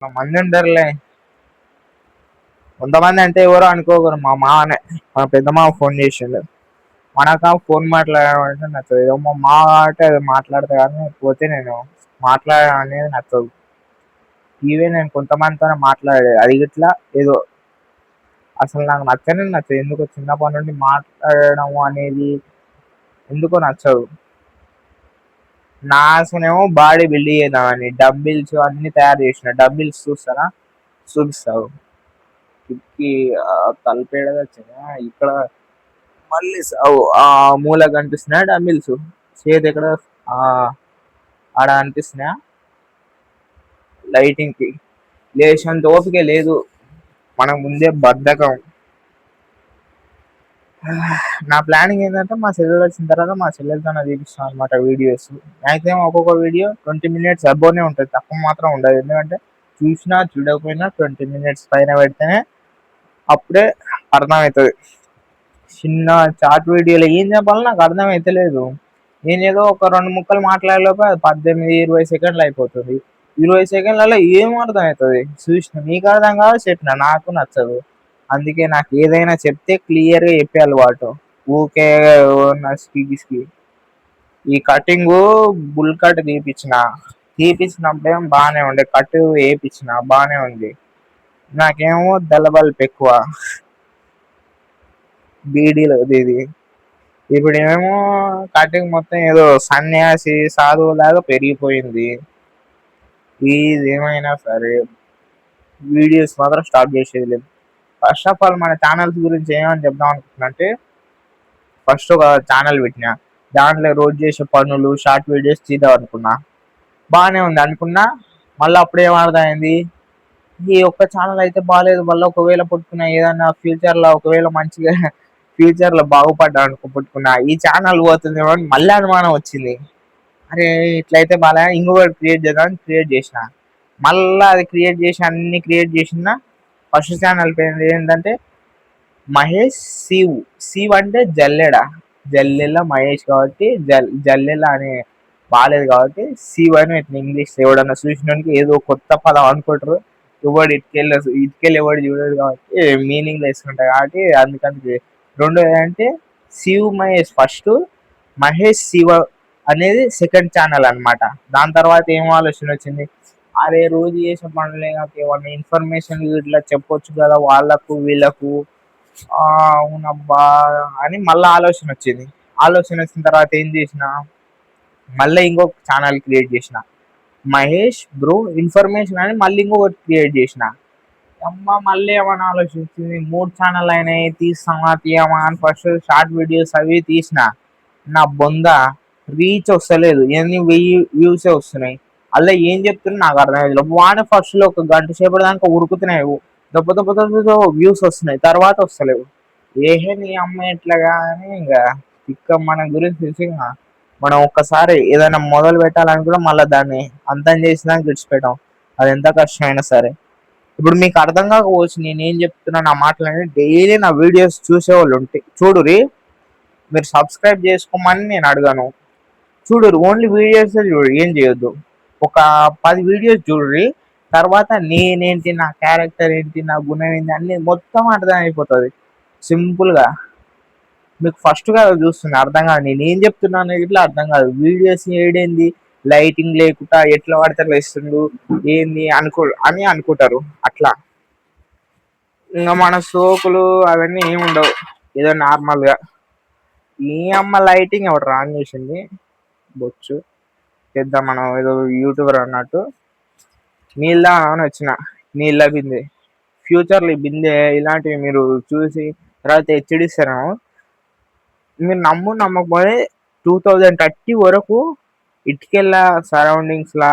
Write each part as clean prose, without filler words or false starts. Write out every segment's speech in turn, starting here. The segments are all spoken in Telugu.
మంది ఉంటారులే. కొంతమంది అంటే ఎవరో అనుకోకరు, మా మామనే, మా పెద్ద మామ ఫోన్ చేసిండు. మనక ఫోన్ మాట్లాడడం నచ్చదు. ఏదో మా మామ అంటే అది మాట్లాడతా కానీ పోతే నేను మాట్లాడడం అనేది నచ్చదు. ఈవెన్ నేను కొంతమందితోనే మాట్లాడేది అది ఇట్లా ఏదో అసలు నాకు నచ్చదు. ఎందుకో చిన్నప్పటి నుండి మాట్లాడడం అనేది ఎందుకో నచ్చదు. నాశనేమో బాడీ బిల్డ్ చేద్దామని డబ్బిల్స్ అన్ని తయారు చేసిన. డబ్బిల్స్ చూస్తారా? చూపిస్తావు కి తలపేడగా వచ్చిందా ఇక్కడ మళ్ళీ ఆ మూల కనిపిస్తున్నాయా డబ్బిల్స్? చేతి ఎక్కడ ఆ ఆడ అనిపిస్తున్నాయా? లైటింగ్ కి లేచినంత ఓపిక లేదు. మనకు ముందే బద్ధకం. నా ప్లానింగ్ ఏంటంటే మా చెల్లెలు వచ్చిన తర్వాత మా చెల్లెలతో చూపిస్తాను అనమాట వీడియోస్. మ్యాక్సిమం ఒక్కొక్క వీడియో 20 minutes అబోనే ఉంటుంది, తక్కువ మాత్రం ఉండదు. ఎందుకంటే చూసినా చూడకపోయినా 20 minutes పైన పెడితేనే అప్పుడే అర్థమవుతుంది. చిన్న చార్ట్ వీడియోలో ఏం చెప్పాలో నాకు అర్థమైతలేదు. నేను ఏదో ఒక 2 ముక్కలు మాట్లాడలేక 18-20 సెకండ్లు అయిపోతుంది. 20 సెకండ్లలో ఏం అర్థం అవుతుంది? చూసిన మీకు అర్థం కాదు, చెప్పిన నాకు నచ్చదు. అందుకే నాకు ఏదైనా చెప్తే క్లియర్గా చెప్పే అలవాటు. ఊకే గిస్కి ఈ కటింగ్ బుల్ కట్ తీపించినప్పుడేమో బాగానే ఉండే, కట్ వేయించిన బాగానే ఉంది. నాకేమో దళబల్పు ఎక్కువ బీడీలో ఇది. ఇప్పుడు ఏమో కటింగ్ మొత్తం ఏదో సన్యాసి సాధువు లాగా పెరిగిపోయింది. ఇది ఏమైనా సరే వీడియోస్ మాత్రం స్టార్ట్ చేసేది లేదు. ఫస్ట్ ఆఫ్ ఆల్ మన ఛానల్స్ గురించి ఏమని చెప్దాం అనుకుంటున్నా, ఫస్ట్ ఒక ఛానల్ పెట్టినా, దాంట్లో రోజు చేసే పనులు షార్ట్ వీడియోస్ తీద్దాం అనుకున్నా. బాగానే ఉంది అనుకున్నా. మళ్ళీ అప్పుడు ఏమర్థమైంది, ఈ ఒక్క ఛానల్ అయితే బాగాలేదు. మళ్ళీ ఒకవేళ పుట్టుకున్నా ఏదన్నా ఫ్యూచర్లో ఒకవేళ మంచిగా ఫ్యూచర్లో బాగుపడ్డా అనుకో పుట్టుకున్నా ఈ ఛానల్ పోతుందేమో అని మళ్ళీ అనుమానం వచ్చింది. అరే ఇట్లయితే బాగా ఇంకొకటి క్రియేట్ చేద్దామని క్రియేట్ చేసిన. మళ్ళీ అది క్రియేట్ చేసి అన్ని క్రియేట్ చేసిన. ఫస్ట్ ఛానల్ పేరు ఏంటంటే మహేష్ శివ్ అంటే జల్లెల మహేష్ కాబట్టి జల్లెల అని బాగాలేదు కాబట్టి శివ్ అని ఇట్లా ఇంగ్లీష్ ఎవడన్నా చూసినానికి ఏదో కొత్త పదం అనుకుంటారు. ఎవడు ఇటుకెళ్ళి ఎవడు చూడడు కాబట్టి మీనింగ్ వేసుకుంటారు కాబట్టి అందుకని. రెండు ఏంటంటే శివ్ మహేష్ ఫస్ట్, మహేష్ శివ అనేది సెకండ్ ఛానల్ అనమాట. దాని తర్వాత ఏం ఆలోచన వచ్చింది, అరే రోజు చేసే పనులే నాకు ఏమన్నా ఇన్ఫర్మేషన్ ఇట్లా చెప్పొచ్చు కదా వాళ్ళకు వీళ్ళకు. అవునబ్బా అని మళ్ళీ ఆలోచన వచ్చింది. ఆలోచన వచ్చిన తర్వాత ఏం చేసిన, మళ్ళీ ఇంకొక ఛానల్ క్రియేట్ చేసిన, మహేష్ బ్రో ఇన్ఫర్మేషన్ అని మళ్ళీ ఇంకొకటి క్రియేట్ చేసిన. అమ్మ మళ్ళీ ఏమన్నా ఆలోచించింది, 3 ఛానల్ అయినాయి తీస్తామా తీయమా అని ఫస్ట్ షార్ట్ వీడియోస్ అవి తీసిన. నా బొంద రీచ్ వస్తలేదు, ఎన్ని 1000 వ్యూసే వస్తున్నాయి. అలా ఏం చెప్తున్నా నాకు అర్థమైంది. వాడిని ఫస్ట్ లో 1 గంట సేపటి దాకా ఉరుకుతున్నాయి, దెబ్బ దెబ్బ దెబ్బ వ్యూస్ వస్తున్నాయి, తర్వాత వస్తలేవు. ఏహే నీ అమ్మ ఎట్లాగా అని ఇంకా ఇక్క మన గురించి తెలిసి మనం ఒక్కసారి ఏదైనా మొదలు పెట్టాలనుకుంటే మళ్ళీ దాన్ని అంతం చేసినా విడిచిపెట్టాం, అది ఎంత కష్టమైనా సరే. ఇప్పుడు మీకు అర్థం కాకపోవచ్చు నేనేం చెప్తున్నా, నా మాటలని డైలీ నా వీడియోస్ చూసేవాళ్ళు ఉంటే చూడురి, మీరు సబ్స్క్రైబ్ చేసుకోమని నేను అడగాను. చూడురు ఓన్లీ వీడియోస్ చూడు, ఏం చేయొద్దు. ఒక 10 వీడియోస్ చూడురి, తర్వాత నేనేంటి, నా క్యారెక్టర్ ఏంటి, నా గుణం ఏంటి అన్ని మొత్తం అర్థం అయిపోతుంది సింపుల్గా. మీకు ఫస్ట్గా చూస్తుంది అర్థం కాదు, నేను ఏం చెప్తున్నాను ఇట్లా అర్థం కాదు. వీడియోస్ ఏడేంది లైటింగ్ లేకుండా ఎట్లా పడితే అట్లా ఇస్తుండు ఏంది అని అనుకుంటారు. అట్లా ఇంకా మన సోకులు అవన్నీ ఏమి ఉండవు, ఏదో నార్మల్గా. ఈ అమ్మ లైటింగ్ ఎవరు రాన్ చేసింది బొచ్చు పెద్ద, మనం ఏదో యూట్యూబర్ అన్నట్టు. నీళ్ళ అని వచ్చిన, నీళ్ళ బిందె. ఫ్యూచర్లో ఈ బిందె ఇలాంటివి మీరు చూసి తర్వాత హెచ్చరిస్తారేమో. మీరు నమ్మకపోతే 2030 వరకు ఇటుకెళ్ళ సరౌండింగ్స్ లా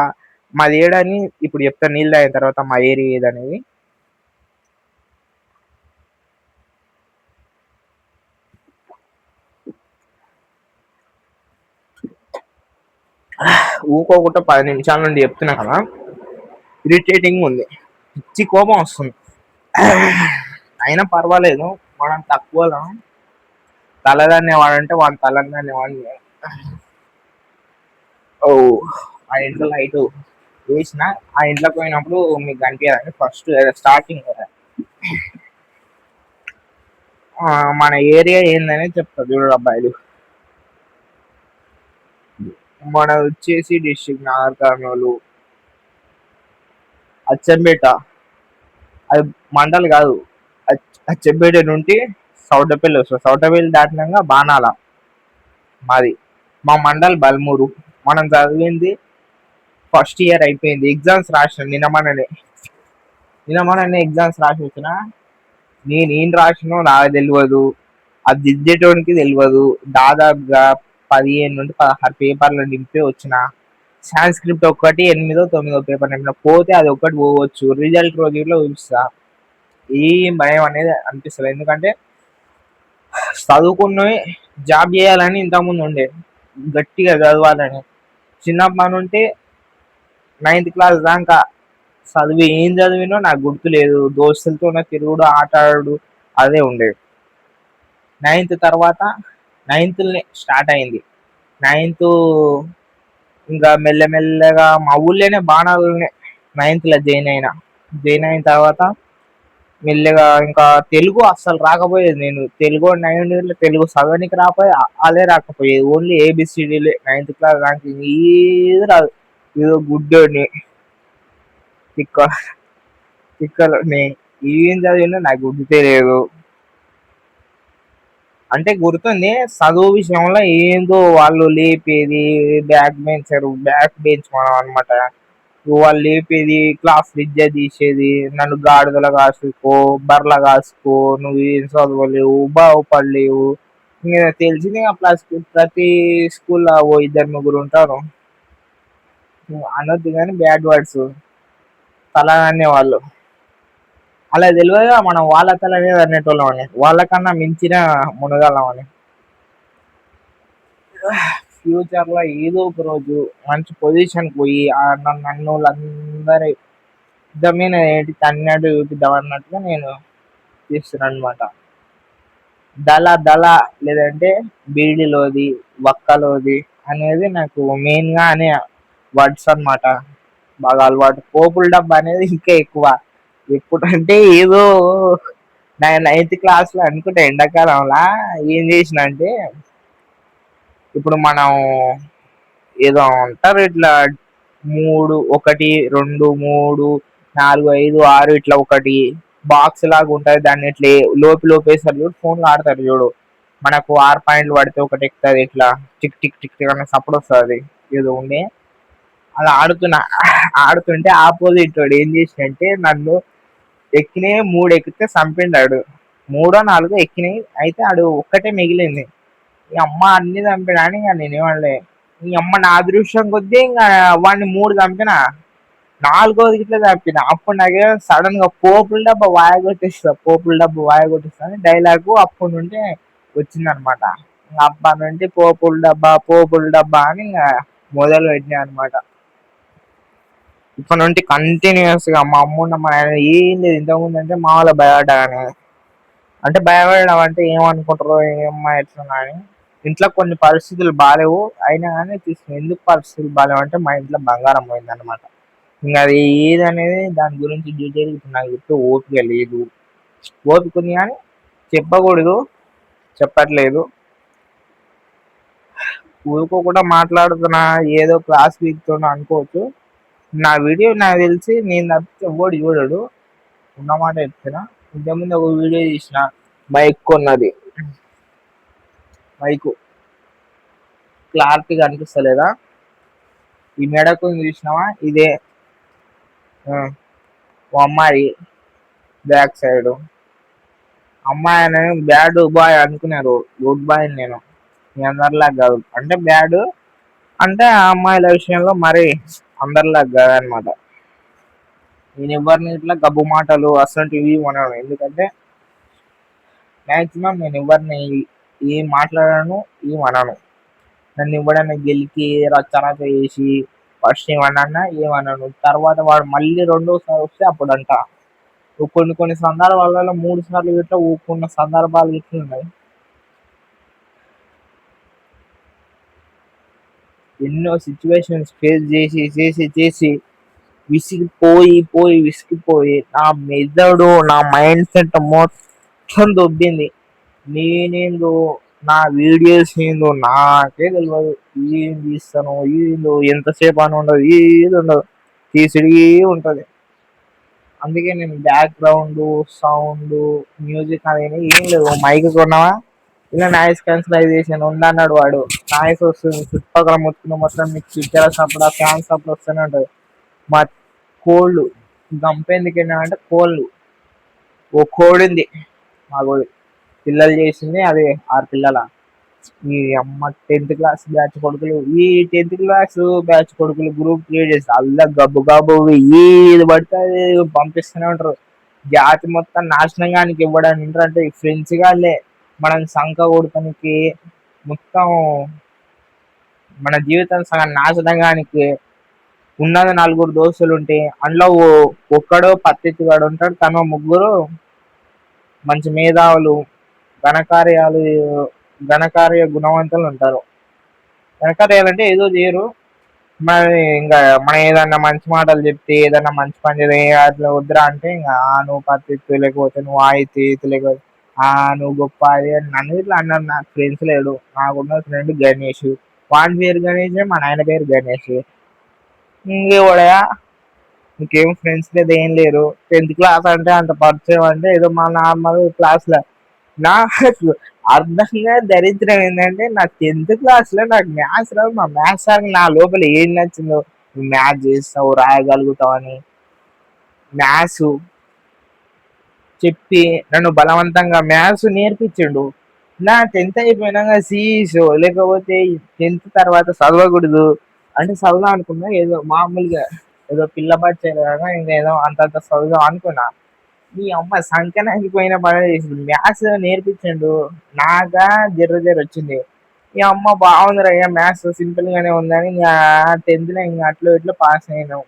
మాది ఏడని ఇప్పుడు చెప్తా, నీళ్ళు అయిన తర్వాత మా ఏరియా ఏదనేది. ఊకోకుండా 10 నిమిషాల నుండి చెప్తున్నా కదా, ఇరిటేటింగ్ ఉంది, పిచ్చి కోపం వస్తుంది. అయినా పర్వాలేదు, మనం తక్కువలో తలదాన్నే వాడంటే వాడు తలదాన్నే వాడి. ఓ ఆ ఇంట్లో లైటు వేసిన ఆ ఇంట్లోకి పోయినప్పుడు మీకు కనిపించదండి ఫస్ట్ స్టార్టింగ్ మన ఏరియా ఏందని చెప్తా చూడు అబ్బాయిలు. మన వచ్చేసి డిస్ట్రిక్ట్ నాగర్ కర్నూలు అచ్చంపేట, అది మండల్ కాదు. అచ్చంపేట నుండి సౌటపల్లి వస్తుంది. సౌటపల్లి దాటినాక బాణాల మాది. మా మండల్ బల్మూరు. మనం చదివింది ఫస్ట్ ఇయర్ అయిపోయింది. ఎగ్జామ్స్ రాసిన నిన్నమననే ఎగ్జామ్స్ రాసి వచ్చిన. ఏం రాసినో నాకు తెలియదు, అది దిద్దేటోనికి తెలియదు. దాదాపుగా 15 నుండి 16 పేపర్లు నింపి వచ్చిన. సాంస్క్రిప్ట్ ఒక్కటి 8దో 9దో పేపర్ నింపిన. పోతే అది ఒక్కటి పోవచ్చు. రిజల్ట్ రోజు ఇట్లా చూపిస్తా. ఏం భయం అనేది అనిపిస్తుంది. ఎందుకంటే చదువుకున్నవి జాబ్ చేయాలని ఇంతకుముందు ఉండే, గట్టిగా చదవాలని. చిన్నప్పటి నుండి 9th క్లాస్ దాకా చదివి ఏం చదివినో నాకు గుర్తులేదు. దోస్తులతో తిరుగుడు, ఆట ఆడు అదే ఉండేది. 9th తర్వాత 9th స్టార్ట్ అయింది. 9th ఇంకా మెల్లమెల్లగా మా ఊళ్ళోనే బాణాలనే 9th జాయిన్ అయిన తర్వాత మెల్లగా ఇంకా తెలుగు అస్సలు రాకపోయేది. నేను తెలుగు 9 ఇయర్లో తెలుగు చదవనికి రాకపోయే, అలే రాకపోయేది. ఓన్లీ ఏబిసిడీలే 9th క్లాస్ దాకా. ఏది రాదు. ఏదో గుడ్డోని తిక్కలోని ఏం చదివినా నాకు గుర్తు తెలియదు. అంటే గుర్తుంది చదువు విషయంలో ఏందో వాళ్ళు లేపేది, బ్యాక్ బెంచ్ మనం అనమాట. వాళ్ళు లేపేది, క్లాస్ విద్య తీసేది, నన్ను గాడిదల కాసుకో, బర్ల కాసుకో, నువ్వు ఏం చదవలేవు, బాగుపడలేవు. ఇంకా తెలిసింది ప్రతి స్కూల్లో ఓ 2-3 ఉంటారు. అనొద్దు కానీ బ్యాడ్ వర్డ్స్ తల అనేవాళ్ళు. అలా తెలియదుగా మనం వాళ్ళ తల మీద అనేటోళ్ళం అని, వాళ్ళకన్నా మించిన మునగాళ్ళం అని. ఫ్యూచర్ లో ఏదో ఒక రోజు మంచి పొజిషన్ పోయి నన్ను వాళ్ళందరి మీద ఏంటి తన్నట్టు చూపిద్దాం అన్నట్టుగా నేను చేస్తున్నాను అనమాట. దళ లేదంటే బీడిలోది, వక్కలోది అనేది నాకు మెయిన్ గా అనే వర్డ్స్ అనమాట. బాగా అలవాటు. పోపుల డబ్బా అనేది ఇంకా ఎక్కువ. ఎప్పుడంటే ఏదో 9th క్లాస్ లో అనుకుంటే ఎండాకాలంలా ఏం చేసిన అంటే, ఇప్పుడు మనం ఏదో అంటారు ఇట్లా 3 1 2 3 4 5 6 ఇట్లా ఒకటి బాక్స్ లాగా ఉంటది. దాన్ని ఇట్లా లోపేస్తారు చూడు, ఫోన్లో ఆడతారు చూడు. మనకు 6 పాయింట్లు పడితే ఒకటి ఎక్కుతుంది. ఇట్లా టిక్ టిక్ టిక్ టిక్ అనే సప్పుడు వస్తుంది. ఏదో ఉండే అలా ఆడుతుంటే ఆపోజిట్ వాడు ఏం చేసినంటే నన్ను ఎక్కినాయి 3 ఎక్కితే చంపిండాడు. 3 4 ఎక్కినాయి. అయితే ఆడు ఒక్కటే మిగిలింది. ఈ అమ్మ అన్ని చంపినా అని ఇంకా నేనేమనలే. ఈ అమ్మ నా అదృష్టం కొద్దీ ఇంకా వాడిని 3 చంపిన, 4వది ఇట్లా చంపిన. అప్పుడు నాకే సడన్ గా పోపుల డబ్బా వాయ కొట్టిస్తా అని డైలాగు అప్పటి నుండి వచ్చిందనమాట. అప్పటి నుండి పోపుల డబ్బా అని ఇంకా మొదలు పెట్టినా అనమాట. ఇప్పటి నుండి కంటిన్యూస్ గా మా అమ్మ మా ఆయన ఏం లేదు. ఇంతకుముందు అంటే మా వాళ్ళ భయపడ్డాను. అంటే భయపడడం అంటే ఏమనుకుంటారో ఏమమ్మా ఎట్లా అని. ఇంట్లో కొన్ని పరిస్థితులు బాగాలేవు, అయినా కానీ తీసుకుని. ఎందుకు పరిస్థితులు బాగాలేవు అంటే మా ఇంట్లో బంగారం పోయింది అనమాట. ఇంకా అది ఏదనేది దాని గురించి డీటెయిల్ నాకు చెప్తే ఓపిక లేదు. ఓపిక ఉంది కానీ చెప్పకూడదు, చెప్పట్లేదు. ఊరుకోకుండా మాట్లాడుతున్నా, ఏదో క్లాస్ వీక్తున్నా అనుకోవచ్చు. నా వీడియో నాకు తెలిసి నేను తప్పితే ఎవడు చూడడు, ఉన్నమాట చెప్తున్నా. ఇంతకుముందు ఒక వీడియో తీసిన, మైక్ కొన్నది. మైకు క్లారిటీగా అనిపిస్తలేదా? ఈ మెడకు చూసినావా, ఇదే అమ్మాయి బ్యాక్ సైడ్. అమ్మాయి అని బ్యాడ్ బాయ్ అనుకున్నారు, గుడ్ బాయ్ నేను. మీ అందరిలాగా కాదు. అంటే బ్యాడ్ అంటే ఆ అమ్మాయిల విషయంలో మరి అందరిలాగా కాదనమాట. నేను ఎవరిని ఇట్లా గబ్బు మాటలు అసలు అనను. ఎందుకంటే మ్యాక్సిమం నేను ఎవరిని ఏం మాట్లాడాను, ఏం అనను. నన్ను ఇవ్వడానికి గెలికి రచ్చరచ చేసి ఫస్ట్ ఏమన్నా ఏమన్నాను, తర్వాత వాడు మళ్ళీ 2వసారి వస్తే అప్పుడు అంట. కొన్ని సందర్భాలలో 3 సార్లు గిట్లా ఊపుకున్న సందర్భాలు ఇట్లా ఉన్నాయి. ఎన్నో సిచ్యువేషన్స్ ఫేస్ చేసి విసిగిపోయి నా మెదడు నా మైండ్ సెట్ మొత్తం దొబ్బింది. నేనేందో నా వీడియోస్ ఏందో నాకే తెలియదు. ఏం తీస్తాను ఏందో ఎంతసేపు అని ఉండదు, ఏది ఉండదు, తీసిడి ఉంటుంది. అందుకే నేను బ్యాక్గ్రౌండ్ సౌండ్ మ్యూజిక్ అనేది ఏం లేదు. మైక్ కొన్నావా, ఇలా నాయిస్ క్యాన్సిలైజేషన్ ఉందన్నాడు వాడు. నాయిస్ వస్తుంది చుట్టుపక్కల మొత్తం మీకు స్పీకర్ సప్పుడు ఫ్యాన్ సప్పుడు వస్తూనే ఉంటుంది. మా కోళ్ళు గంపెందుకు అంటే కోళ్ళు ఓ కోడింది మాకు పిల్లలు చేసింది అది 6 పిల్లల. ఈ అమ్మ 10th క్లాస్ బ్యాచ్ కొడుకులు, ఈ 10th క్లాస్ బ్యాచ్ కొడుకులు గ్రూప్ క్రియేట్ చేసి అల్లా గబ్బు గబ్బు ఏది పడితే అది పంపిస్తూనే ఉంటారు. జాతి మొత్తం నాశనంగానికి ఇవ్వడానికి ఉంటారు. అంటే ఫ్రెండ్స్ గాళ్ళే మనం సంఖ కొడతానికి మొత్తం మన జీవితం సగం నాశనంగానికి. ఉన్నది 4 దోస్తులు ఉంటే అందులో ఒక్కడో పత్తిగాడు ఉంటాడు, తను ముగ్గురు మంచి మేధావులు ఘనకార్యాలు ఘనకార్య గుణవంతులు ఉంటారు. ఘనకార్యాలు అంటే ఏదో చేయరు, మరి ఇంకా మనం ఏదన్నా మంచి మాటలు చెప్తే ఏదన్నా మంచి పని చేస్తే అట్లా వద్దురా అంటే ఇంకా నువ్వు పత్తి లేకపోతే నువ్వు ఆయితీ లేకపోతే నువ్వు గొప్ప అది నన్ను ఇట్లా అన్నారు. నాకు ఫ్రెండ్స్ లేడు, నాకున్న ఫ్రెండ్ గణేష్, వాడి పేరు గణేష్, మా నాయన పేరు గణేష్. ఇంకేవాడయా ఇంకేం ఫ్రెండ్స్ లేదు, ఏం లేరు. 10th క్లాస్ అంటే అంత పరిచయం అంటే ఏదో మా నార్మల్ క్లాస్లో. నాకు అర్థంగా దరిద్రం ఏంటంటే నా 10th క్లాస్లో నాకు మ్యాథ్స్ రాదు. మా మ్యాథ్స్ సార్ నా లోపల ఏం నచ్చిందో, నువ్వు మ్యాథ్స్ చేస్తావు రాయగలుగుతావు అని మ్యాథ్స్ చెప్పి నన్ను బలవంతంగా మ్యాథ్స్ నేర్పించిండు. నా 10th అయిపోయినాక సీఈసో లేకపోతే 10th తర్వాత చదవకూడదు అంటే చదువుదాం అనుకున్నా. ఏదో మామూలుగా ఏదో పిల్ల పచ్చేలాగా ఇంకా ఏదో అంతంత చదువుదాం అనుకున్నా. మీ అమ్మ సంఖ్యనకపోయిన పని చేసిండు, మ్యాథ్స్ నేర్పించిండు. నాగా జర్ర వచ్చింది. ఈ అమ్మ బాగుంది రా మ్యాథ్స్ సింపుల్ గానే ఉందని ఇంకా 10th లో ఇంకా అట్లో ఇట్లో పాస్ అయినాం.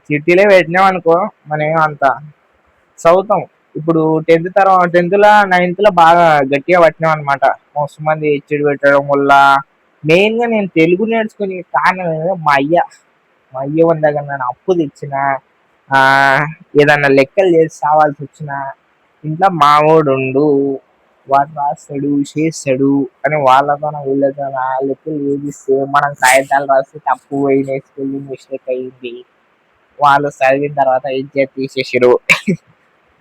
చిట్టీలే పెట్టినాం అనుకో మనం అంత చదువుతాం. ఇప్పుడు 10th లో 9th లో బాగా గట్టిగా పట్టినాం అనమాట. మస్తు మంది హెచ్చుడు పెట్టడం వల్ల మెయిన్ గా నేను తెలుగు నేర్చుకునే కారణం మా అయ్య వాళ్ళ దగ్గర నేను అప్పు తెచ్చిన, ఏదన్నా లెక్కలు చేసి రావాల్సి వచ్చిన ఇంట్లో మావోడుండు, వాడు రాస్తాడు చేస్తాడు అని వాళ్ళతో వీళ్ళతో లెక్కలు వేధిస్తే మనం కాగితాలు రాస్తే తప్పు పోయిన స్పెల్లింగ్ మిస్టేక్ అయింది, వాళ్ళు చదివిన తర్వాత ఇజ్జత్ తీసేసారు.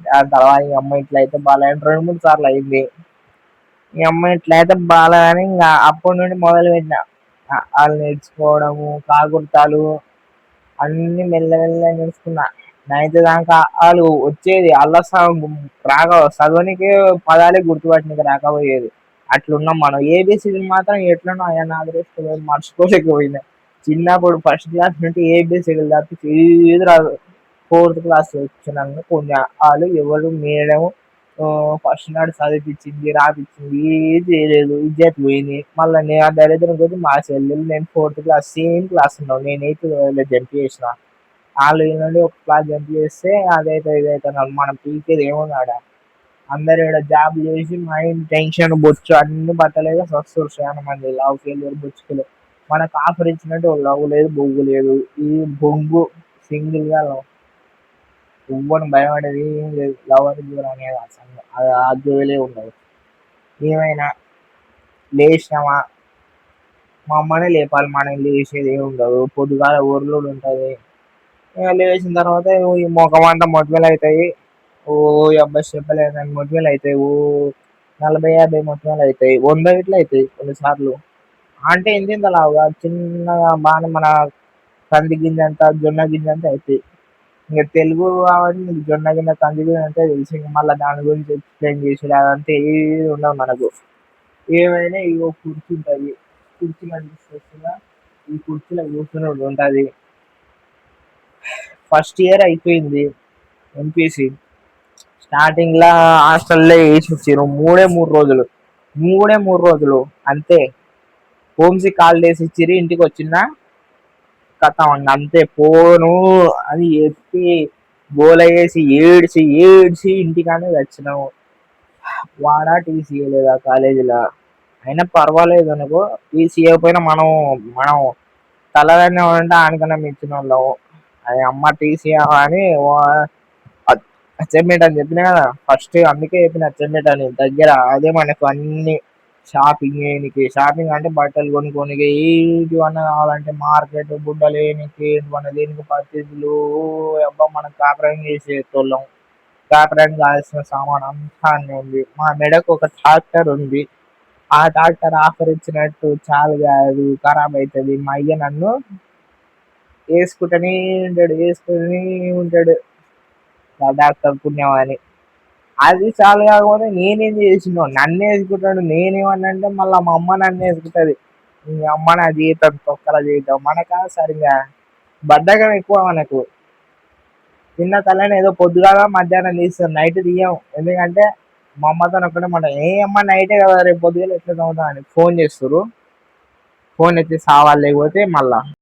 దాని తర్వాత ఈ అమ్మాయి ఇట్లా అయితే బాగా 2-3 సార్లు అయింది. ఈ అమ్మాయి ఇట్లా అయితే బాగా అని ఇంకా అప్పటి నుండి మొదలు పెట్టిన వాళ్ళు నేర్చుకోవడము కాకుర్తాలు అన్ని మెల్లమెల్ల నేర్చుకున్నా. 9th దాకా వాళ్ళు వచ్చేది అల్లసంగ్ రాక చదవనికే పదాలే గుర్తుపట్టినకి రాకపోయేది. అట్లున్నాం మనం. ఏబిసిడి మాత్రం ఎట్లనో ఆయన ఆదరిస్తూ మర్చిపోలేకపోయినా. చిన్నప్పుడు ఫస్ట్ క్లాస్ నుండి ఏబిసిడి తప్పి ఏది రాదు. 4th క్లాస్ వచ్చినాక కొన్ని వాళ్ళు ఎవరు మేడం ఫస్ట్ నాడు చదివిపించింది రాపించింది ఏది చేయలేదు, ఇజ్జత్ పోయింది. మళ్ళీ నేను ఆ దరిద్రం కొద్ది మా చెల్లెలు నేను 4th క్లాస్ సేమ్ క్లాస్ ఉన్నావు, నేను 8th జంప్ చేసిన. వాళ్ళు నుండి ఒక క్లాస్ జంప్ చేస్తే అదైతే ఇదైతే మనం పీకేది ఏమున్నాడా. అందరు ఇక్కడ జాబ్ చేసి మైండ్ టెన్షన్ బొచ్చు అన్ని బట్టలేదు వస్తారు చాలా మంది లవ్ ఫెయిల్యూర్ బొచ్చులు. మనకు ఆఫర్ ఇచ్చినట్టు లవ్ లేదు బొగ్గు లేదు. ఈ బొంగు సింగిల్ గా ఎవ్వని భయపడేది ఏం లేదు. లవర్ అనేది అసలు ఆ జోలే ఉండదు. ఏమైనా లేచినామా మా అమ్మనే లేపాలి, మనం లేచేది ఏమి ఉండదు. పొద్దుగాల ఊర్లోడు ఉంటుంది. లేచిన తర్వాత ఈ ముఖం అంతా మొటిమలు అవుతాయి. ఓ అబ్బాయి చెప్పలేదు మొటిమలు అవుతాయి. 40-50 మొటిమలు అవుతాయి, 100 ఇట్లా అవుతాయి కొన్నిసార్లు. అంటే ఇంత లావుగా చిన్నగా బాగా మన కంది గింజ అంతా జొన్న గింజ అంతా అవుతాయి. ఇంకా తెలుగు కాబట్టి నీకు జొన్న గింజ కంది గింజ అంటే తెలిసి ఇంకా మళ్ళీ దాని గురించి ఎక్స్ప్లెయిన్ చేసి అదంటే ఏది ఉండవు మనకు. ఏమైనా ఇగో కుర్చీ ఉంటుంది, కుర్చీలో తీసుకొచ్చిన ఈ కుర్చీలో కూర్చుని ఉంటుంది. ఫస్ట్ ఇయర్ అయిపోయింది ఎంపీసీ. స్టార్టింగ్ లా హాస్టల్లో వేసి వచ్చారు 3 రోజులు అంతే. హోమ్సిక్ హాలిడేస్ ఇచ్చిరి, ఇంటికి వచ్చిన కథ అంతే. పోను అని చెప్పి గోల వేసి ఏడ్చి ఇంటికానే వచ్చినాము. వాడా టీసీ ఇవ్వలేదు ఆ కాలేజీలో. అయినా పర్వాలేదు అనుకో, టీసీ ఇవ్వకపోయినా మనం తలదన్నే ఉంటే ఆనకన్నా మెచ్చిన వాళ్ళము. అది అమ్మ టీసీ అని అచ్చంపేట అని చెప్పిన కదా ఫస్ట్, అందుకే చెప్పిన అచ్చంపేట అని దగ్గర. అదే మనకు అన్ని షాపింగ్ చేయనికి, షాపింగ్ అంటే బట్టలు కొనుక్కోనికి, ఏంటివన్నా కావాలంటే మార్కెట్ బుడ్డలు వేయనికి, ఏంటివన్నా దేనికి పర్చేజీలు, అబ్బా మనం కాపురం చేసేటోళ్ళం. కాపురానికి కావాల్సిన సామాన్ అంతా అన్నీ ఉంది. మా మెడకు ఒక ట్రాక్టర్ ఉంది. ఆ ట్రాక్టర్ ఆఫర్ ఇచ్చినట్టు చాలు కాదు, ఖరాబ్ అవుతుంది. మా అయ్య నన్ను వేసుకుంటూనే ఉంటాడు ఆ డాక్టర్ పుణ్యం అని. అది చాలు కాకపోతే నేనేం చేసినో నన్ను వేసుకుంటాడు. నేనేమన్నా అంటే మళ్ళీ మా అమ్మ నన్ను వేసుకుంటది. మీ అమ్మ నా జీవితం తొక్కల జీవితం. మనకా సరిగా బద్ధకం ఎక్కువ మనకు. చిన్న తలని ఏదో పొద్దుగాల మధ్యాహ్నం తీస్తాం, నైట్ తీయం. ఎందుకంటే మా అమ్మతో ఒక్కటే మాట, ఏ అమ్మ నైటే కదా రేపు పొద్దుగాల ఎట్లా చదువుతా అని ఫోన్ చేస్తారు. ఫోన్ ఎత్తి సావాలి లేకపోతే మళ్ళా